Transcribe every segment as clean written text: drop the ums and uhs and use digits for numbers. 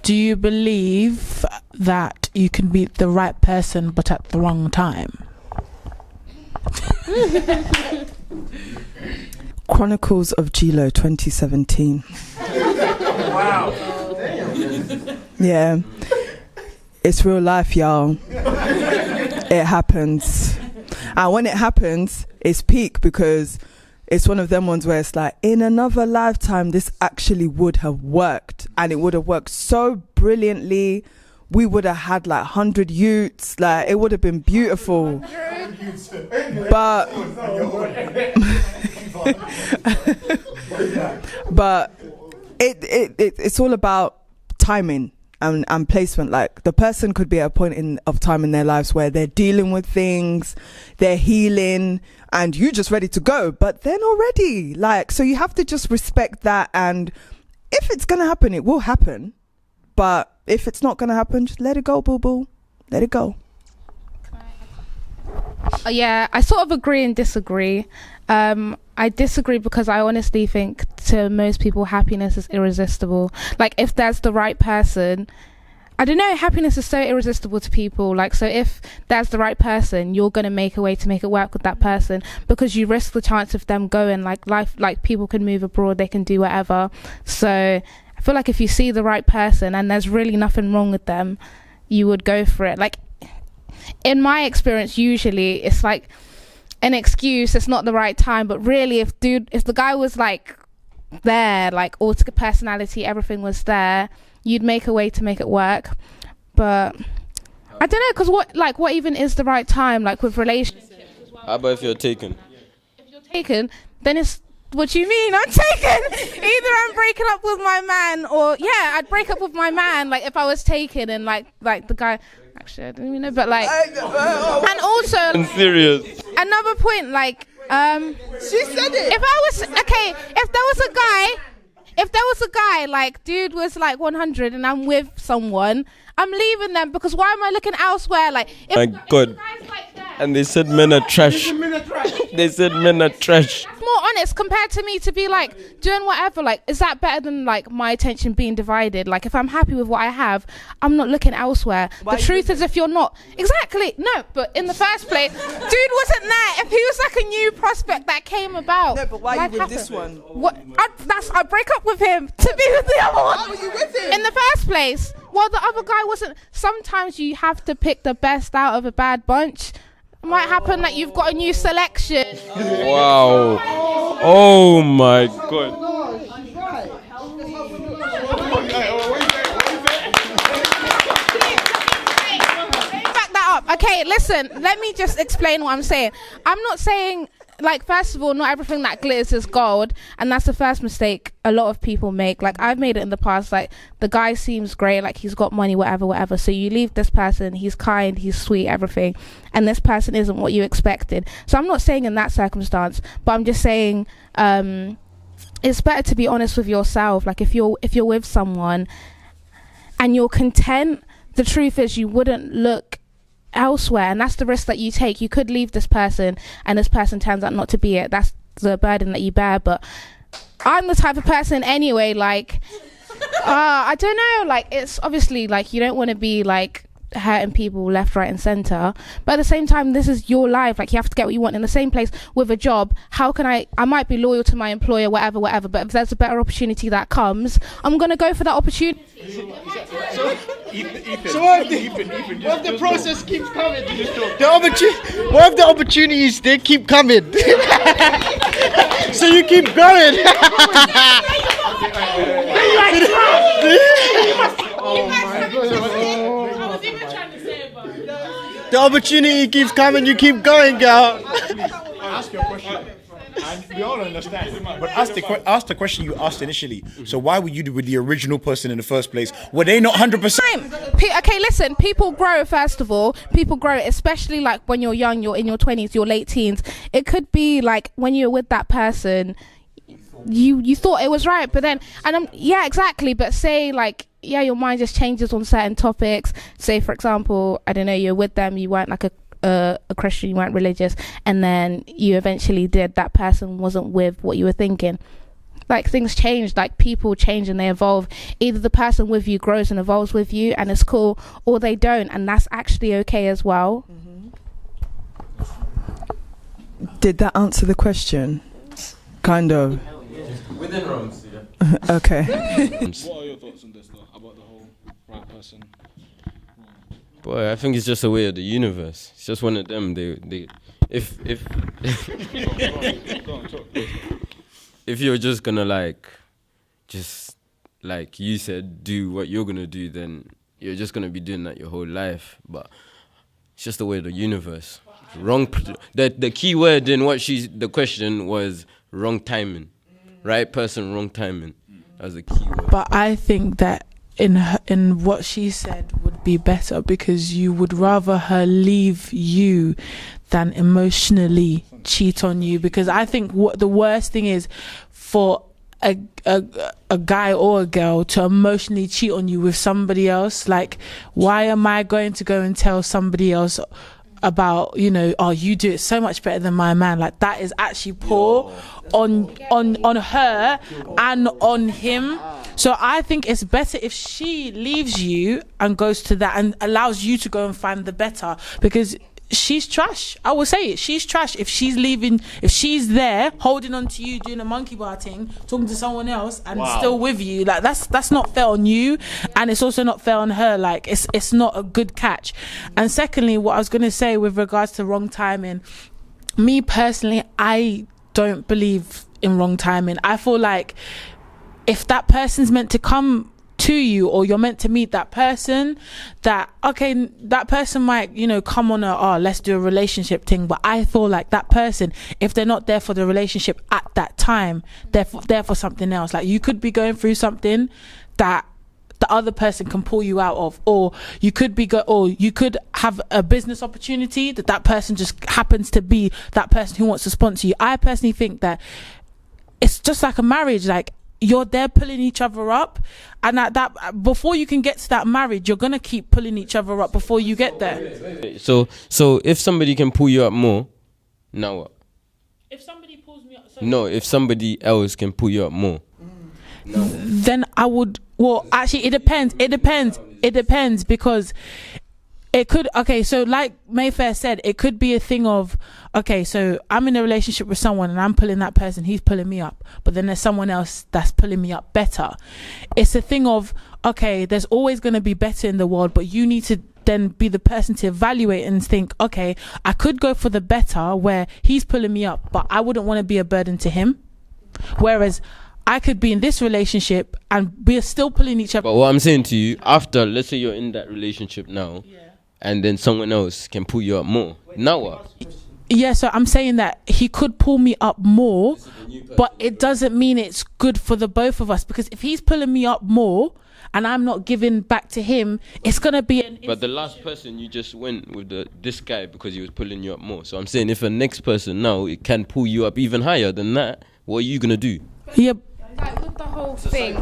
Do you believe that you can meet the right person but at the wrong time? Chronicles of Gilo 2017. Wow. Yeah. It's real life, y'all. It happens. And when it happens, it's peak because it's one of them ones where it's like, in another lifetime, this actually would have worked. And it would have worked so brilliantly. We would have had like 100 youths. Like, it would have been beautiful. But, but it's all about timing and placement. Like, the person could be at a point of time in their lives where they're dealing with things, they're healing, and you're just ready to go, but they're not ready. Like, so you have to just respect that. And if it's going to happen, it will happen. But if it's not going to happen, just let it go, boo-boo. Let it go. Yeah, I sort of agree and disagree. I disagree because I honestly think to most people, happiness is irresistible. Like, if there's the right person, I don't know, happiness is so irresistible to people. Like, so if that's the right person, you're going to make a way to make it work with that person because you risk the chance of them going. Like, life, like, people can move abroad, they can do whatever. So I feel like if you see the right person and there's really nothing wrong with them, you would go for it. Like, in my experience, usually it's like an excuse, it's not the right time. But really, if the guy was like there, like all personality, everything was there, you'd make a way to make it work. But I don't know, because what even is the right time, like with relationships as well? How about if you're taken? If you're taken, then it's, what do you mean I'm taken? Either I'm breaking up with my man, or yeah, I'd break up with my man, like if I was taken. And like the guy, actually I don't even know, but like, and also I'm serious. Another point, like She said it. if I was okay, if there was a guy, like, dude was like 100 and I'm with someone, I'm leaving them, because why am I looking elsewhere? Like, if, My God. if the guy's like that, And they said men are trash. They said men are trash. that's more honest compared to me to be like doing whatever. Like, is that better than like my attention being divided? Like, if I'm happy with what I have, I'm not looking elsewhere. The truth is, if you're not, exactly, no, but in the first place, dude wasn't there. If he was like a new prospect that came about, No, but why life you with happened. this one? What? I'd break up with him to be with the other one. Why were you with him? In the first place, well, the other guy wasn't. Sometimes you have to pick the best out of a bad bunch. It might happen that you've got a new selection. Wow. Oh my God. Back that up. Okay, listen, let me just explain what I'm saying. I'm not saying, like, first of all, not everything that glitters is gold, and that's the first mistake a lot of people make. Like, I've made it in the past. Like, the guy seems great, like he's got money, whatever, so you leave this person, he's kind, he's sweet, everything, and this person isn't what you expected. So I'm not saying in that circumstance, but I'm just saying it's better to be honest with yourself. Like, if you're with someone and you're content, the truth is you wouldn't look elsewhere, and that's the risk that you take. You could leave this person and this person turns out not to be it. That's the burden that you bear. But I'm the type of person anyway, like I don't know, like, it's obviously like you don't want to be like hurting people left, right and center, but at the same time, this is your life. Like, you have to get what you want. In the same place with a job, how can I might be loyal to my employer, whatever, but if there's a better opportunity that comes, I'm gonna go for that opportunity. So what if the process keeps coming? What if the opportunities, they keep coming? So you keep going. The opportunity keeps coming, you keep going, girl. Ask your question. And we all understand. But ask the question you asked initially. So why were you with the original person in the first place? Were they not 100%? Okay, listen, people grow, first of all. People grow, especially like when you're young, you're in your 20s, your late teens. It could be like when you're with that person, you thought it was right, but then, yeah, exactly. But say like, yeah, your mind just changes on certain topics. Say, for example, I don't know, you're with them, you weren't like a Christian, you weren't religious, and then you eventually did, that person wasn't with what you were thinking. Like, things change, like people change and they evolve. Either the person with you grows and evolves with you and it's cool, or they don't, and that's actually okay as well. Did that answer the question? Kind of. Within realms, yeah. Okay. What are your thoughts on this, though, about the whole right person? Boy, I think it's just a way of the universe. It's just one of them. If if you're just gonna like you said, do what you're gonna do, then you're just gonna be doing that your whole life. But it's just the way of the universe. The key word in the question was wrong timing. Right person, wrong timing. That was the key word. But I think that in what she said would be better, because you would rather her leave you than emotionally cheat on you. Because I think what the worst thing is for a guy or a girl to emotionally cheat on you with somebody else. Like, why am I going to go and tell somebody else about, oh, you do it so much better than my man? Like, that is actually poor on her and on him. So I think it's better if she leaves you and goes to that and allows you to go and find the better, because she's trash. I will say it. She's trash if she's leaving, if she's there holding on to you, doing a monkey bar thing, talking to someone else and still with you. Like, that's not fair on you, and it's also not fair on her. Like, it's not a good catch. And secondly, what I was going to say with regards to wrong timing, me personally, I don't believe in wrong timing. I feel like if that person's meant to come to you, or you're meant to meet that person, that person might come on let's do a relationship thing, but I feel like that person, if they're not there for the relationship at that time, they're there for something else. Like, you could be going through something that the other person can pull you out of, or you could have a business opportunity that person just happens to be that person who wants to sponsor you. I personally think that it's just like a marriage. Like, you're there pulling each other up, and that before you can get to that marriage, you're gonna keep pulling each other up before you get there. So if somebody can pull you up more, now what? If somebody pulls me up, if somebody else can pull you up more, then I would. Well, actually, it depends because it could. Okay, so like Mayfair said, it could be a thing of, okay, so I'm in a relationship with someone and I'm pulling that person, he's pulling me up, but then there's someone else that's pulling me up better. It's a thing of, okay, there's always going to be better in the world, but you need to then be the person to evaluate and think, okay, I could go for the better where he's pulling me up, but I wouldn't want to be a burden to him. Whereas I could be in this relationship and we're still pulling each other. But what I'm saying to you, after, let's say you're in that relationship now, and then someone else can pull you up more. Now what? Yeah, so I'm saying that he could pull me up more, but it doesn't mean it's good for the both of us, because if he's pulling me up more and I'm not giving back to him, it's going to be But the last person, you just went with this guy because he was pulling you up more. So I'm saying if a next person now, it can pull you up even higher than that, what are you going to do? Yeah. Like, with the whole thing.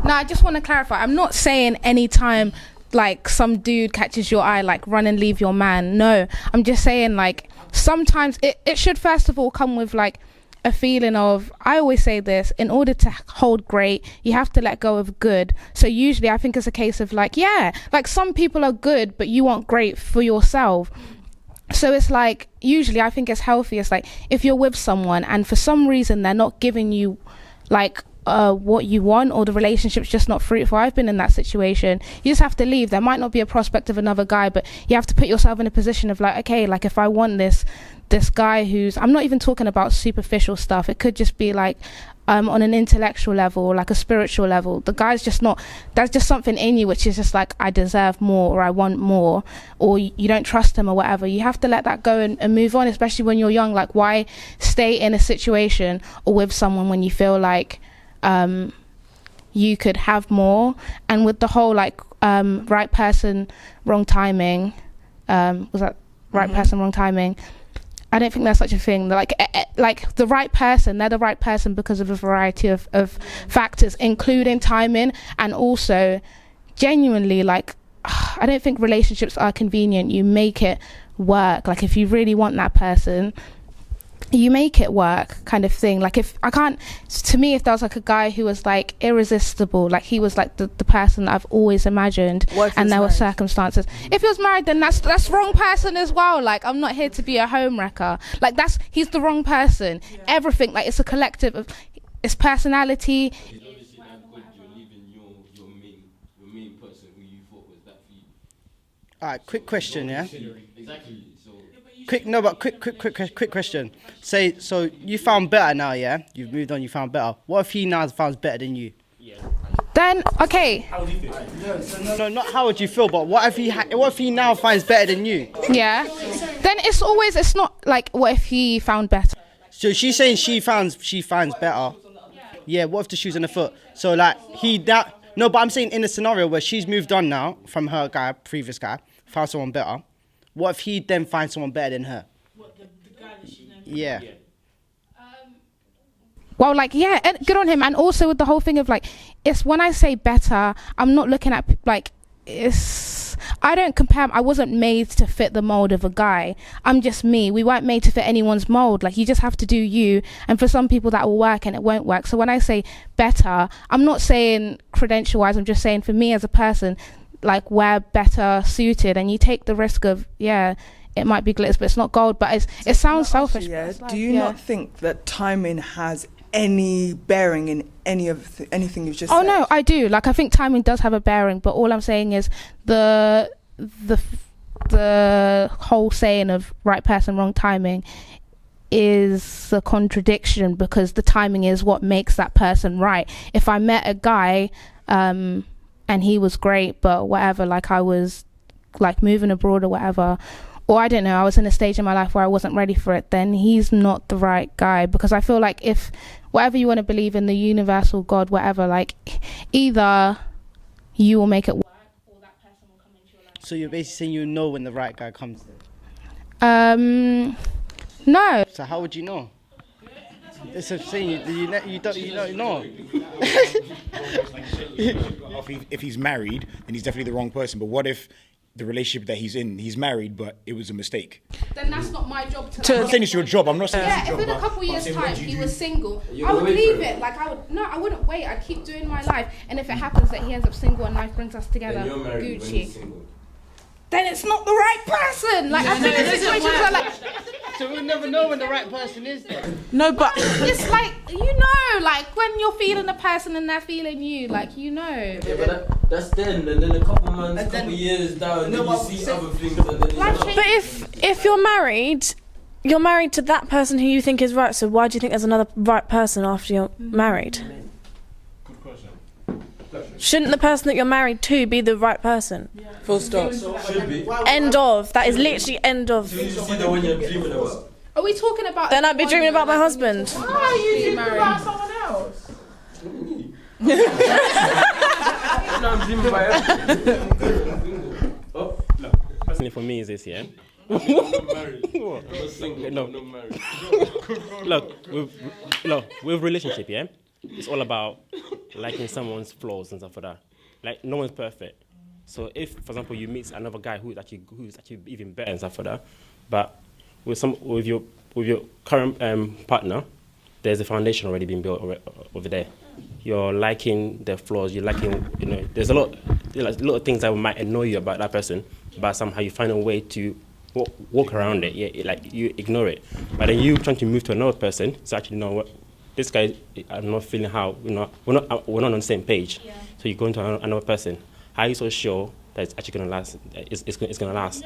Now, I just want to clarify. I'm not saying anytime like some dude catches your eye, like run and leave your man. No, I'm just saying, like, sometimes it should first of all come with like a feeling of, I always say this, in order to hold great, you have to let go of good. So usually I think it's a case of like, yeah, like some people are good, but you want great for yourself. So it's like, usually I think it's healthiest, like if you're with someone and for some reason they're not giving you like what you want, or the relationship's just not fruitful. I've been in that situation. You just have to leave. There might not be a prospect of another guy, but you have to put yourself in a position of like, okay, like if I want this guy who's, I'm not even talking about superficial stuff, it could just be like on an intellectual level or like a spiritual level, the guy's just not, there's just something in you which is just like, I deserve more, or I want more, or you don't trust him or whatever. You have to let that go and move on, especially when you're young. Like, why stay in a situation or with someone when you feel like you could have more? And with the whole like right person, wrong timing, was that right person, wrong timing? I don't think there's such a thing. Like the right person, they're the right person because of a variety of factors, including timing, and also genuinely, like, I don't think relationships are convenient. You make it work. Like, if you really want that person, you make it work, kind of thing. Like, if I can't, to me, if there was like a guy who was like irresistible, like he was like the person that I've always imagined, and there were circumstances. If he was married, then that's wrong person as well. Like, I'm not here to be a home wrecker. Like, he's the wrong person. Yeah. Everything, like, it's a collective of his personality. He's obviously that good. You're leaving your main person who you thought was that for you. All right, quick question, yeah. Exactly. Quick question. Say, so you found better now, yeah? You've moved on, you found better. What if he now found better than you? Then, okay. How would you feel? No, not how would you feel, but what if he now finds better than you? Yeah. Then it's not like, what if he found better? So she's saying she finds better. Yeah, what if the shoe's on the foot? So like, no, but I'm saying in a scenario where she's moved on now from her guy, previous guy, found someone better. What if he then finds someone better than her? What, the guy that she never... Yeah. Well, like, yeah, and good on him. And also with the whole thing of like, it's when I say better, I'm not looking at like, I don't compare. I wasn't made to fit the mold of a guy. I'm just me. We weren't made to fit anyone's mold. Like, you just have to do you. And for some people that will work and it won't work. So when I say better, I'm not saying credential wise. I'm just saying for me as a person, like, we're better suited, and you take the risk of, yeah, it might be glitters, but it's not gold. But it sounds selfish. Yeah. Do you not think that timing has any bearing in anything you've just said? Oh no, I do. Like, I think timing does have a bearing, but all I'm saying is the whole saying of right person, wrong timing is a contradiction, because the timing is what makes that person right. If I met a guy and he was great, but whatever, like I was like moving abroad or whatever, or I don't know, I was in a stage in my life where I wasn't ready for it, then he's not the right guy. Because I feel like, if whatever you want to believe in, the universal God, whatever, like, either you will make it work or that person will come into your life. So you're basically saying you know when the right guy comes No. So how would you know? It's a thing, you don't know. If he's married, then he's definitely the wrong person. But what if the relationship that he's married, but it was a mistake? Then that's not my job to... I'm not saying it's your job. I'm not saying it's Yeah, your if job. in a couple years' time he was single, You I would wait leave for it. Like, I wouldn't wait. I'd keep doing my life. And if it happens that he ends up single and life brings us together, Then you're married when Gucci, he's single. then it's not the right person. Like, I've been in situations where, like, So we'll never know when the right person is then. No, but it's like, you know, like when you're feeling a person and they're feeling you, like, you know. Yeah, but that's then, and then a couple months, couple years down, and then you see other things, and then But if you're married to that person who you think is right, so why do you think there's another right person after you're married? Good question. Shouldn't the person that you're married to be the right person? full stop. should be. End of. That is literally end of. You see the one you're dreaming about. Are we talking about... Then I'd be dreaming about my husband. Are you dreaming about someone else? No, I'm dreaming about everything. Personally, for me, is this, yeah? I'm not married. I'm single. No. I'm not married. Look, with relationship, yeah, it's all about liking someone's flaws and stuff like that. Like, no one's perfect. So if, for example, you meet another guy who's actually even better and stuff like that, but with your current partner, there's a foundation already being built over there. You're liking their flaws. You're liking, there's a lot of things that might annoy you about that person, but somehow you find a way to walk around it. Yeah, like you ignore it. But then you trying to move to another person. So actually, what? This guy, I'm not feeling how we're not on the same page. Yeah. So you go into another person. How are you so sure that it's actually gonna last? It's gonna last.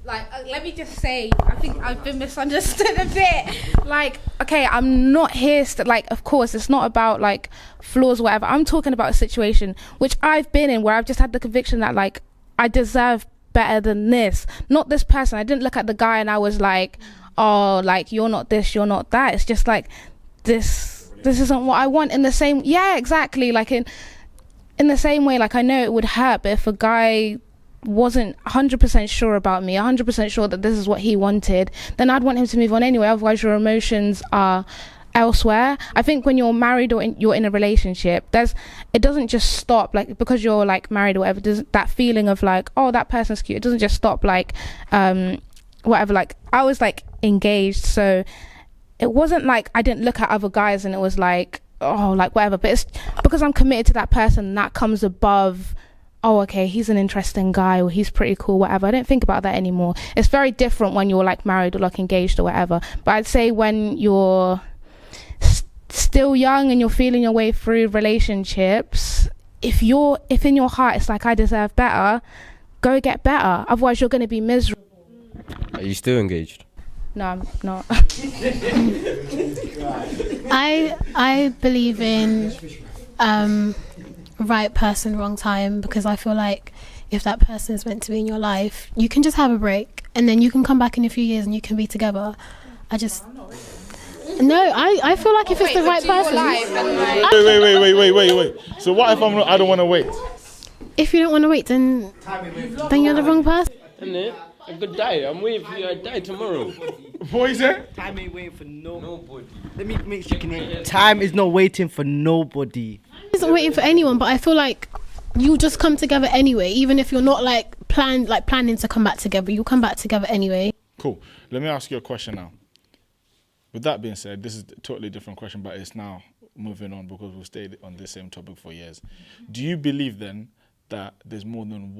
Like, let me just say, I think I've been misunderstood a bit. Like, okay, I'm not here of course, it's not about like flaws or whatever. I'm talking about a situation which I've been in where I've just had the conviction that like I deserve better than this. Not this person. I didn't look at the guy and I was like, oh, like you're not this, you're not that. It's just like this isn't what I want. In the same, yeah, exactly. Like in the same way, like I know it would hurt, but if a guy wasn't 100% sure about me, 100% sure that this is what he wanted, then I'd want him to move on anyway. Otherwise your emotions are elsewhere. I think when you're married or you're in a relationship, it doesn't just stop like because you're like married or whatever. There's that feeling of like, oh, that person's cute. It doesn't just stop like whatever. Like I was like engaged, so it wasn't like I didn't look at other guys and it was like, oh, like whatever. But it's because I'm committed to that person, that comes above, oh, okay, he's an interesting guy or he's pretty cool, whatever. I don't think about that anymore. It's very different when you're like married or like engaged or whatever. But I'd say when you're still young and you're feeling your way through relationships, if in your heart it's like I deserve better, go get better. Otherwise you're going to be miserable. Are you still engaged? No, I'm not. I believe in right person, wrong time, because I feel like if that person is meant to be in your life, you can just have a break and then you can come back in a few years and you can be together. I feel like if it's the right person. Wait. So what if I don't want to wait? If you don't want to wait, then you're the wrong person. I could die. I'm waiting for you. I die tomorrow. What is it? Time ain't waiting for nobody. Let me make sure you can hear. Time is not waiting for nobody. Isn't waiting for anyone, but I feel like you'll just come together anyway, even if you're not planning to come back together. You'll come back together anyway. Cool. Let me ask you a question now. With that being said, this is a totally different question, but it's now moving on because we've stayed on this same topic for years. Do you believe then that there's more than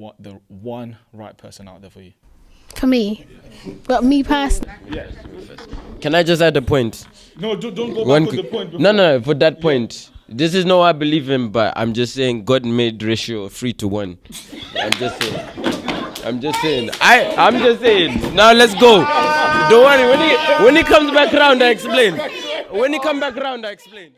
one right person out there for you? For me, but me personally. Yes. Can I just add a point? No, don't go back to the point. Before. No, for that point. This is not what I believe in, but I'm just saying God made ratio 3-1. I'm just saying. I'm just saying. Now let's go. Don't worry. When he comes back around, I explain. When he comes back around, I explain.